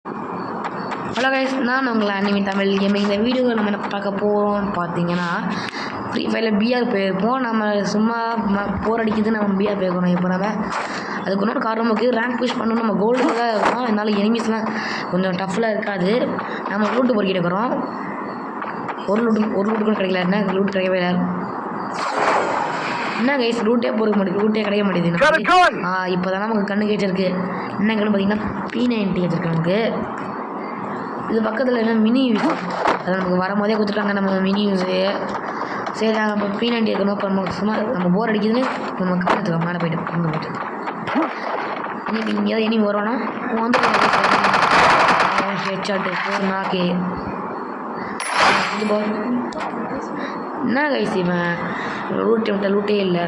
Hello guys, நான் உங்களை anime Tamil gaming. இந்த வீடியோவில் நம்ம என்ன பார்க்க போகிறோம்னு பார்த்தீங்கன்னா, ஃப்ரீ ஃபயரில் பிஆர் போயிருப்போம். நம்ம சும்மா போர் அடிக்குது, நம்ம பிஆர் போயிருக்கணும். இப்போ நம்ம அதுக்கு இன்னொரு காரணம் இருக்குது. ரேங்க் புஷ் பண்ணணும், நம்ம கோல்டு தான் இருக்கோம். அதனால எனிமீஸ்லாம் கொஞ்சம் டஃப்பில் இருக்காது. நம்ம லூட்டு பொறுக்கிட்டு இருக்கிறோம். ஒரு லூட்டு கூட கிடைக்கல. என்ன லூட் கிடைக்கவே இல்லை. என்ன கைஸ், லூட்டே பொறுக்க மாட்டேங்குது, லூட்டே கிடைக்க மாட்டேங்குது. இப்போ தான் நமக்கு கண்ணு கேச்சிருக்கு. என்ன கண்ணு பார்த்தீங்கன்னா P90 வச்சிருக்கு நமக்கு. இது பக்கத்தில் என்ன மினி யூஸ், அதை நமக்கு வரும்போதே கொடுத்துட்டாங்க. நம்ம மினி யூஸு சரி, நாங்கள் இப்போ P90 இருக்கணும். இப்போ நமக்கு சும்மா நம்ம போர் அடிக்குதுன்னு நம்ம காலத்துக்கு மேலே போய்ட்டு அங்கே போய்ட்டு இங்கே இனி வரோன்னா வந்து ஹெட்ஷாட்டு நாக்கு இது என்ன கைஸ், இவன் லூட்டே இல்லை.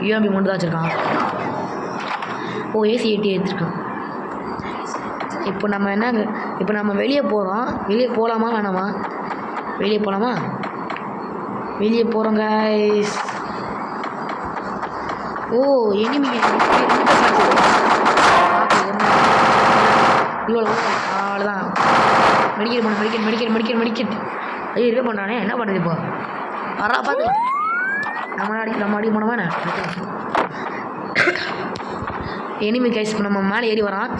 யூஎம்பி மட்டும் தான் வச்சுருக்கான். AC-80 எடுத்துருக்கான். இப்போ நம்ம என்ன, இப்போ நம்ம வெளியே போகிறோம். வெளியே போகலாமா வேணாமா? வெளியே போகலாமா? வெளியே போகிறோம் கைஸ். எனிமி அவ்வளோதான். மெடிக்கெட் ஐயோ இருக்க பண்ணுறானே. என்ன பண்ணுறது இப்போ? வரா பார்த்து நம்ம அடி போனோமா என்ன எனிமி கைஸ். இப்போ நம்ம மேலே ஏறி வரான்.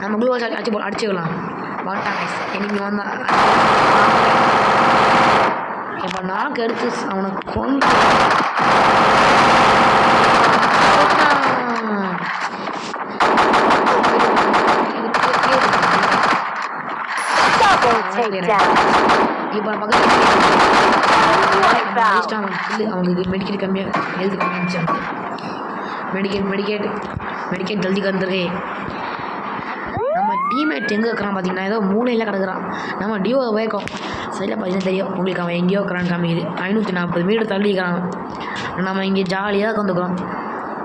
நம்ம க்ளூ அடிச்சுக்கலாம். வாட்டா கைஸ், எனிமி வந்தான். இப்போ நாக்கு எடுத்து அவனுக்கு கொண்டு இப்போ அவங்களுக்கு மெடிக்கெட் கம்மியாக ஹெல்த் கம்மியாச்சு. மெடிக்கெட் ஜல்தி வந்துருக்கு. நம்ம டீம்மேட் எங்கே இருக்கிறான் பார்த்தீங்கன்னா, ஏதோ மூலையில் கிடக்குறான். நம்ம டியோ வேக்கம் சரியில் பார்த்தீங்கன்னா தெரியும் உங்களுக்கு. அவன் எங்கேயோ இருக்கிறான்னு காமிக்குது. 540 மீட்டர் தள்ளிக்கிறான். நம்ம இங்கே ஜாலியாக உட்காந்துக்கிறோம்.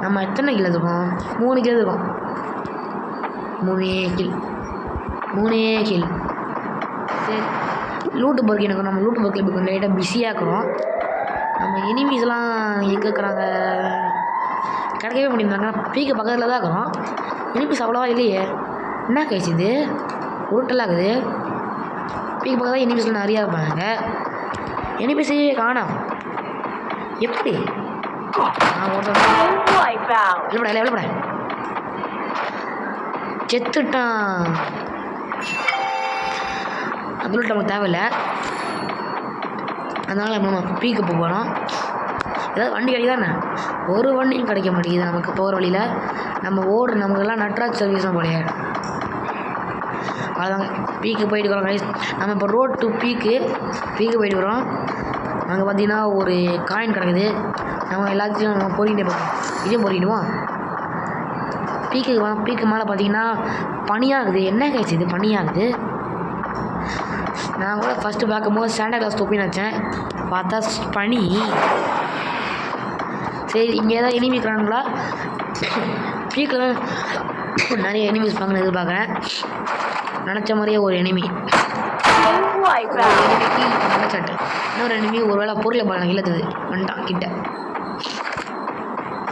நம்ம எத்தனை கிலோ இருக்கோம்? 3 கிலோ இருக்கோம். 3 கில். சரி, லூட்டு பொறுக்கி எனக்கு நம்ம லூட்டு பொறுக்கி இப்போ லைட்டாக பிஸியாக இருக்கிறோம். நம்ம எனிமீஸ்லாம் எங்கே இருக்கிறாங்க கிடைக்கவே முடியுறாங்க. பீக்கு பக்கத்தில் தான் இருக்கிறோம். எனிமீஸ் அவ்வளோவா இல்லையே. என்ன கைஸ் இது உருட்டலாகுது. பீக்கு பக்கத்தில் எனிமீஸ்லாம் நிறையா இருப்பாங்க. எனிமீஸே காணோம். எப்படி எவ்வளோப்பட செத்துட்டான். அது நமக்கு தேவையில்லை. அதனால் நம்ம பீக்கு போகிறோம். ஏதாவது வண்டி கிடைக்குதானே? ஒரு வண்டியும் கிடைக்க மாட்டேங்குது நமக்கு போகிற வழியில். நம்ம நமக்கெல்லாம் நட்ராஜ் சர்வீஸ் தான் போலையே. அவ்வளோதாங்க, பீக்கு போயிட்டு வரோம் கைஸ். நம்ம இப்போ ரோட் டு பீக்கு போயிட்டு வரோம். அங்கே பார்த்தீங்கன்னா ஒரு காயின் கிடக்குது. நம்ம எல்லாத்தையும் நம்ம பொறிக்கிட்டே போகிறோம். இதையும் பொறிக்கிடுவோம். பீக்கு மேலே பார்த்தீங்கன்னா பனியாகுது. என்ன கைஸ் இது பனியாகுது? நான் கூட ஃபஸ்ட்டு பார்க்கும்போது சாண்டா கிளாஸ் தொப்பின்னு வச்சேன். பார்த்தா பனி. சரி, இங்கே ஏதாவது எனிமி இருக்கிறாங்களா? பீக்கில் நிறைய எனிமிஸ் பார்க்கணும் எதிர்பார்க்குறேன். நினச்ச மாதிரியே ஒரு எனிமி நினச்சாட்டு. இன்னொரு எனிமி ஒரு வேளை பொருளை பாருங்க இழுத்துது வந்துட்டான் கிட்ட.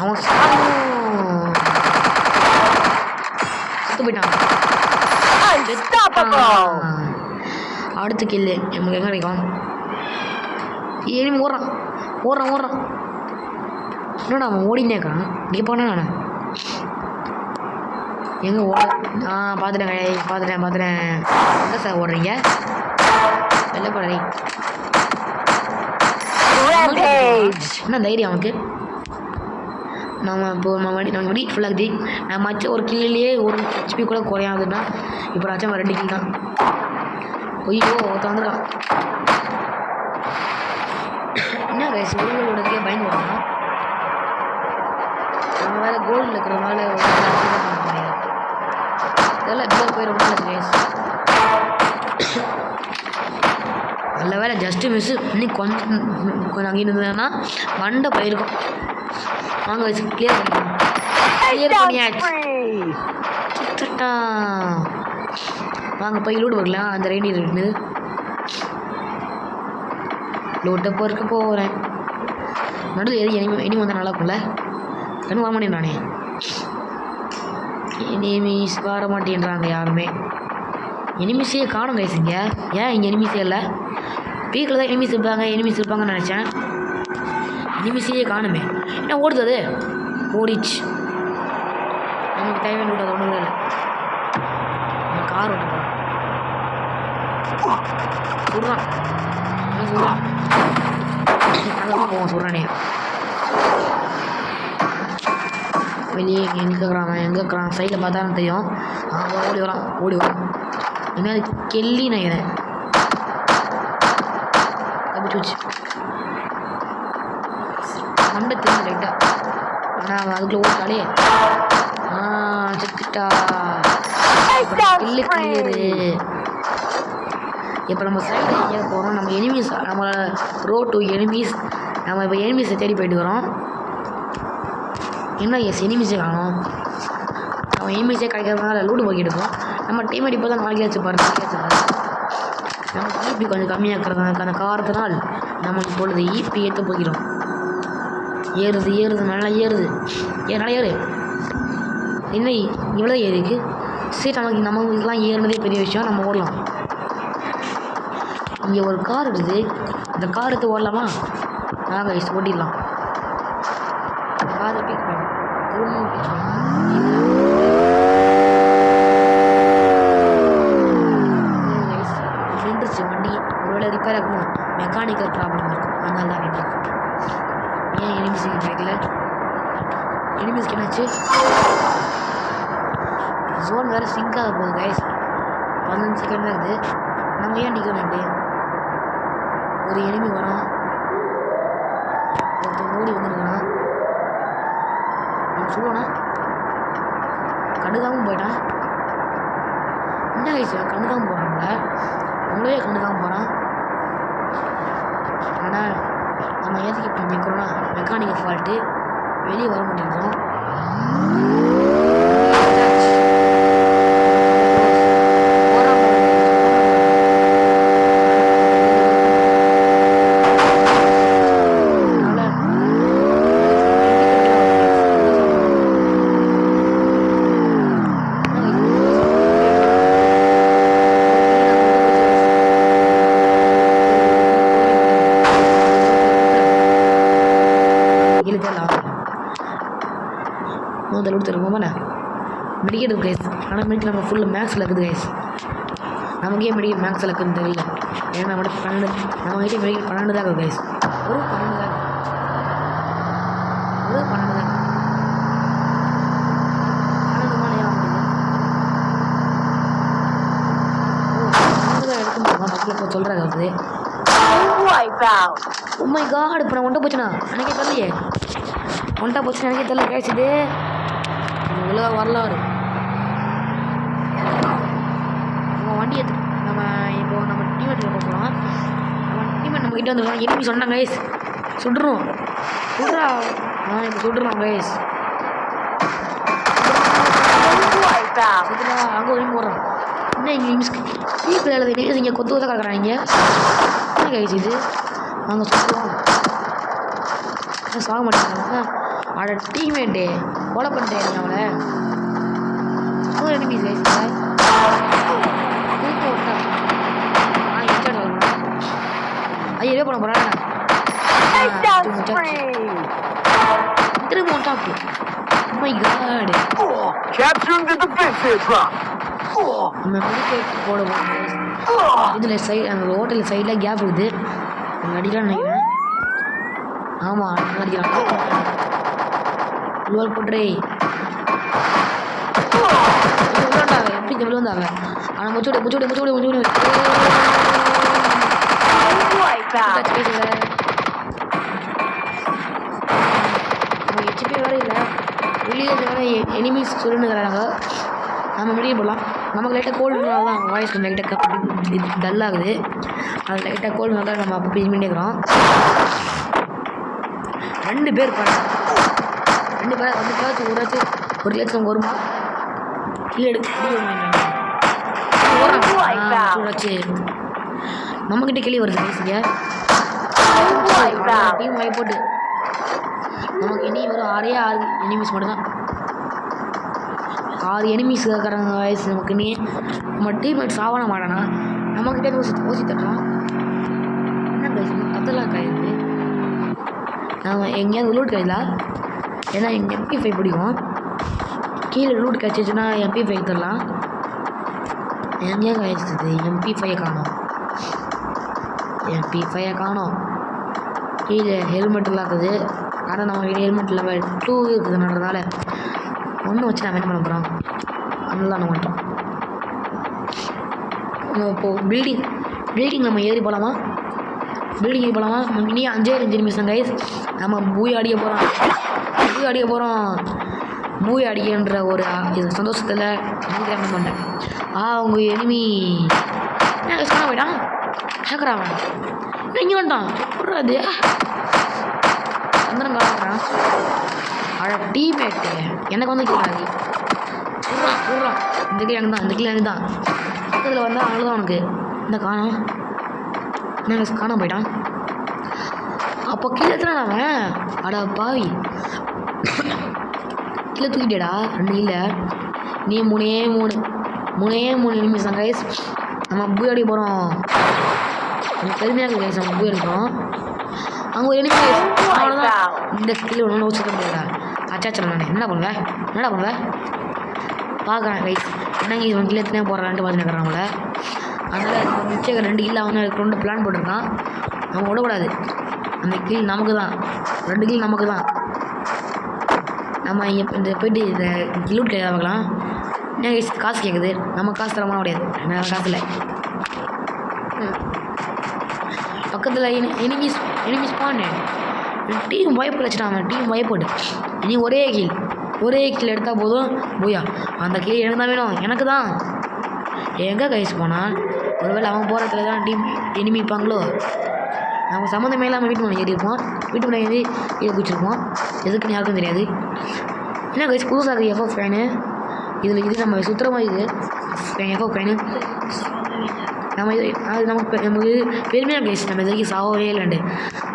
அவன் செத்து போயிட்டான். அடுத்து கில்லு நமக்கு எங்கே கிடைக்கும்? எனிமி ஓடுறான். என்னடா அவன் ஓடினே இருக்கான். இங்கே போனா நான் எங்கே பார்த்துட்டேன். எங்கே சார் ஓடுறீங்க? வெளில போடுறீ. என்ன தைரியம் அவனுக்கு? நம்ம இப்போ நம்ம வெடி ஃபுல்லாகுது. நம்ம அச்ச ஒரு கில்லிலேயே ஒரு HP கூட குறையாதுன்னா இப்போ அச்சா 2 கில் தான். ஐயோ ஒருத்த வந்துருக்கான். என்ன கைஸ், உருவலோடக்கே பயந்து வரான். நம்ம வேறு கோல்டில் இருக்கிறதுனால இதெல்லாம் இப்போ போயிடும்னால கைஸ். நல்ல வேலை ஜஸ்ட்டு மிஸ்ஸு. இன்னும் கொஞ்சம் அங்கே இருந்ததுன்னா மண்டை போயிருக்கும். வாங்க வச்சு கிளியர் பண்ணியாச்சு. வாங்க போய் லூட் பார்க்கலாம். அந்த ரெய்னி இருக்குது. லூட்டை பொறுக்க போகிறேன். நடுவில் இனி வந்தால் நல்லா இருக்கும்ல. கண்ணு வர மாட்டேன். எனிமீஸ் வர மாட்டேன்றாங்க யாருமே. எனிமிஸே காணும் கைஸ் இங்கே. ஏன் இங்கே எனிமிஸே இல்லை? பீக்கில் தான் எனிமிஸ் இருப்பாங்கன்னு நினச்சேன். எனிமிஸே காணுமே. என்ன ஓடுது அது? ஓடிச்சு. நமக்கு தேவையான ஓட்டு அது ஒன்றும் இல்லை. நம்ம கார் ஓட்ட போகிறோம். சொல்கிறான் அங்கே போவோம். சொல்கிறானே வெளியே எங்கே இருக்கிறான் சைடில் பார்த்தா தெரியும். ஓடி வரான். என்ன கெல்லி நினைக்கிறேன். தப்பிச்சு வச்சு மண்டை திரும்ப லைட்டாக. ஆனால் அவன் அதுக்குள்ளே ஓட்டாலே செத்துட்டா. கில்லு கிளியரு. இப்போ நம்ம சைடு எங்கே போகிறோம்? நம்ம எனிமீஸ், நம்ம ரோட் டு எனிமீஸ். நம்ம இப்போ எனிமீஸை தேடி போயிட்டு வரோம். என்ன எனிமீஸே காணும். நம்ம எனிமீஸே கிடைக்கிறதுனால லூட்டு போக்கி எடுப்போம். நம்ம டீமேட் இப்போ தான் நாளைக்கு வச்சுப்பாரு. நம்ம ஈபி கொஞ்சம் கம்மியாக இருக்கிறதுனால அந்த காரணத்தினால் நம்ம இப்பொழுது ஈபி ஏற்ற போகிறோம். ஏறுது நல்லா ஏறுது. நல்லா ஏறு. என்ன இவ்வளோ ஏறிக்கு? சரி, நமக்கு இதெல்லாம் ஏறுனதே பெரிய விஷயம். நம்ம ஓடலாம். இங்கே ஒரு கார் இருக்குது. இந்த கார் எடுத்து ஓடலாமா? நாங்கள் ஓட்டிடலாம். இந்த காரை பிக் பண்ணலாம். நின்றுச்சு வண்டி. ஒருவேளை ரிப்பேர் ஆகணும், மெக்கானிக்கல் ப்ராப்ளம் இருக்கும். அதனால தான் நின்று. ஏன் எனிமிஸ்க்கு கிடைக்கல? எனிமிஸ்க்கு என்னாச்சு? ஜோன் வேறு சிங்க் ஆக போகுது கைஸ். 15 செகண்ட் தான் இருக்குது. நம்ம ஏன் நிற்கணும்? இப்படி ஒரு எனிமி வரோம். ஒருத்தர் ஓடி வந்துருக்கான். நான் சொல்லுவேண்ணா கண்டுக்காமல் போயிட்டான். என்ன கைஸ் கண்டுக்காமல் போகிறாங்கள? நம்மளே கண்டுக்காமல் போகிறான். ஆனால் நம்ம ஏற்றுக்கு இப்போ நிற்கிறோன்னா மெக்கானிக்கல் ஃபால்ட்டு. வெளியே வர மாட்டேங்கிறோம். மெடிக்கெட் இருக்குது கைஸ். ஆனால் மெடிக்கல் நம்ம ஃபுல்லு மேக்ஸில் இருக்குது கைஸ். நமக்கே மெடிக்கல் மேக்ஸில் இருக்குதுன்னு தெரியல. ஏன்னா நம்ம 12 நம்ம கிட்டே மெடிக்கல் 12 தான் இருக்குது கைஸ். ஒரு 12 தான். எடுத்து சொல்கிறாங்க அது. உண்மை காடு இப்போ நான் ஒன்றை போச்சுண்ணா எனக்கே தெரியலையே. எனக்கே தெரியல கைஸ். இது உலக வரலாறு. நம்ம வண்டி எடுத்து நம்ம டீமேட்டில் போகலாம். நம்ம டீமேட் நம்ம கிட்டே வந்துருக்கோம். எனிமி சொன்னாங்க கைஸ். சுடுறா இப்போ சுடுறான் கைஸ். அங்கே ஒருமி போடுறான். என்ன இங்கே வீட்டில் எழுது இங்கே கொத்து தான் கலக்கிறான். இங்கே என்ன கைஸ் இது? நாங்கள் சுற்றுவோம். சாக மாட்டேங்கிறாங்க. அவட டீம்மேட்டு கொலை பண்ணிட்டேன் நீ அவளை. ஒரு எனிமீஸ் கைஸ். ஐயோ பண்ண போகிறேன். திரும்ப டாப்பு. My God. நம்ம மெடிக்கேட் போட போகிறோம். இதில் சைடு அந்த ஹோட்டல் சைடில் கேப் இருக்குது. அங்கே அடிக்கலாம்னு நினைக்கிறேன். ஆமாம் அடிக்கிறான். லோல் போட்டுறே விழுந்தாங்க. எப்படி விழுந்தாங்க? ஆனால் முச்சோடு நம்ம ஹெச்பி வேறு இல்லை. வெளியே வேறு எனிமீஸ் சொல்லுங்கிறாங்க. நம்ம வெளியே போகலாம். நமக்கு லைட்டாக கோல்டுனால தான் வாய்ஸ் கொஞ்சம் லைட்டாக டல்லாகுது. அது லைட்டாக கோல்டுனால தான் நம்ம அப்போ இது பண்ணிக்கிறோம். 2 பேர் ஒரு லட்சம் வருமா? இல்லை நம்மக்கிட்ட கிளி வருது பேசுங்க. டீம் வாய் போட்டு நமக்கு இனி ஒரு 6 எனிமீஸ் மட்டும்தான். 6 எனிமீஸ் இருக்கிறாங்க வாய்ஸ். நமக்கு இனி நம்ம டீம்மேட் சாவன மாட்டானா நம்மக்கிட்டே ஊசி தட்டுறான். என்ன கைஸ் கத்தலாம் கைது நம்ம எங்கேயாவது லூட் கைதா. ஏன்னா எங்கள் MP5 பிடிக்கும். கீழே லூட் கிடச்சிச்சுன்னா MP5 தரலாம். எங்கேயா கிடச்சிது MP5 காணோம். MP5 காணோம். கீழே ஹெல்மெட்டெல்லாம் இருக்குது. ஆனால் நம்ம ஹெல்மெட் லெவல் 2 இருக்குதுன்றதால ஒன்று வச்சு நம்ம என்ன பண்ண போகிறோம். அதனால நம்ம பண்ணிட்டோம். நம்ம இப்போது பில்டிங் நம்ம ஏறி போகலாமா? பில்டிங் ஏறி போகலாமா? இனி 5 நிமிஷம் கைஸ். நம்ம பூய் அடிக்க போகிறோம். பூய் அடிக்கின்ற ஒரு இது சந்தோஷத்தில் என்ன பண்ணுறேன். அவங்க எனிமி என்ன சொன்ன போயிட்டான். கேட்குறான் இங்கே வந்துட்டான். விட்றாது சந்திரன் காட்டுறான். அழ டீமேட்டு எனக்கு வந்து கேட்காது. விட்றான் இந்த கிளி எனக்கு தான் பக்கத்தில் வந்தால் அவ்வளோதான் உனக்கு. இந்த காணோம் என்ன காணாம போயிட்டான். அப்போ கீழே எத்தனை அவன் அடா பாவி கீழே தூக்கிட்டேடா. 2 இல்லை நீ 3 நிமிஷம் கைஸ். நம்ம பூய் அடிக்க போகிறோம். நம்ம பெருமையாக கைஸ் நம்ம பூய் அடிக்கிறோம். அங்கே ஒரு எனிமி அவ்வளோதான். இந்த கீழே ஒன்று வச்சுக்க முடியாதா. அச்சாச்சா நான் என்னடா பண்ணுவேன் பார்க்குறேன் கைஸ். என்னங்க இவன் கீழே எத்தனை போடுறான்ட்டு பார்த்துன்னு நம்மளை. அதனால் மிச்சம் 2 கில் அவனை கொண்டு பிளான் போட்டிருக்கான். நம்ம விடக்கூடாது. அந்த கில் நமக்கு தான். 2 கில் நமக்கு தான். நம்ம இந்த போய்ட்டு இந்த லூட் கையாக பார்க்கலாம். என்ன காசு கேட்குது. நம்ம காசு தரமான முடியாது. நான் காசு இல்லை. பக்கத்தில் எனிமிஸ் பாண்டு டீம் பயப்பட வச்சுட்டான். டீம் பயப்படு. இனி ஒரே கீழ் எடுத்தால் போதும். பூயா அந்த கீழ் எனக்கு தான் வேணும். எனக்கு தான் எங்கே கைஸ் போனால் ஒருவேளை அவன் போகிறதுல தான் டீம் எனிமி இருப்பாங்களோ. நம்ம சம்மந்தமே இல்லாமல் வீட்டு மனை ஏறி இருப்போம். வீட்டு மனை ஏறி இதை குச்சிருப்போம். எதுக்குன்னு யாருக்கும் தெரியாது. என்ன கைஸ் புதுசாக இருக்குது FF ஃபேனு. இது நம்ம சுத்தமாக இது FF ஃபேனு. நம்ம இது அது நமக்கு பெருமையாக கைஸ். நம்ம இதுக்கு சாகவே இல்லைண்டு.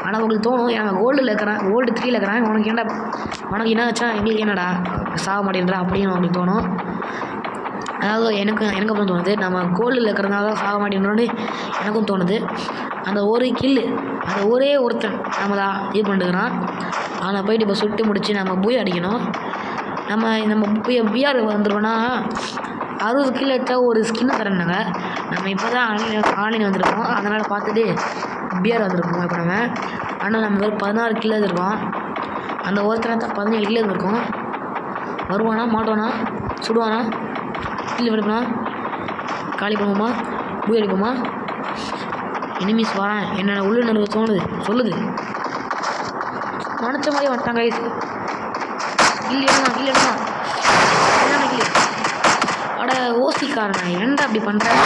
ஆனால் உங்களுக்கு தோணும் எனக்கு கோல்டில் இருக்கிறேன், கோல்டு 3 இருக்கிறேன். உனக்கு என்ன வச்சா எங்களுக்கு என்னடா சாக மாட்டேன்றா அப்படின்னு உங்களுக்கு தோணும். அதாவது எனக்கு அப்புறம் தோணுது நம்ம கோல்டில் இருக்கிறதுனால தான் சாக மாட்டேன்றோன்னு எனக்கும் தோணுது. அந்த ஒரு கில்லு அந்த ஒரே ஒருத்தன் நம்ம தான் இது பண்ணிட்டுக்கிறான். அவனை போய்ட்டு இப்போ சுட்டு முடித்து நம்ம பூய் அடிக்கணும். நம்ம பிஆர் வந்துருக்கோன்னா 60 கிலோ எடுத்தால் ஒரு ஸ்கின்னு தரேன்னாங்க. நம்ம இப்போ தான் ஆன்லைன் வந்திருக்கோம். அதனால் பார்த்துட்டு பிஆர் வந்திருக்கோம் இப்போ நம்ம. ஆனால் நம்ம வெறும் 16 கிலோ இருக்கோம். அந்த ஒருத்தனை தான் 17 கிலோ இருக்கும். வருவானா மாட்டுவானா சுடுவானா கில்லு எடுப்போனா காலி பண்ணுவோமா பூய் அடிப்போமா. எனிமிஸ் வரேன் என்னென்ன உள்ளுணர்வு சொல்லுது. நினச்ச மாதிரி வந்துட்டாங்க கைஸ். கில்லு எடுத்தான் என்ன கில்லு. அட ஓசிக்காரன் ஏன்டா அப்படி பண்ணுறேன்.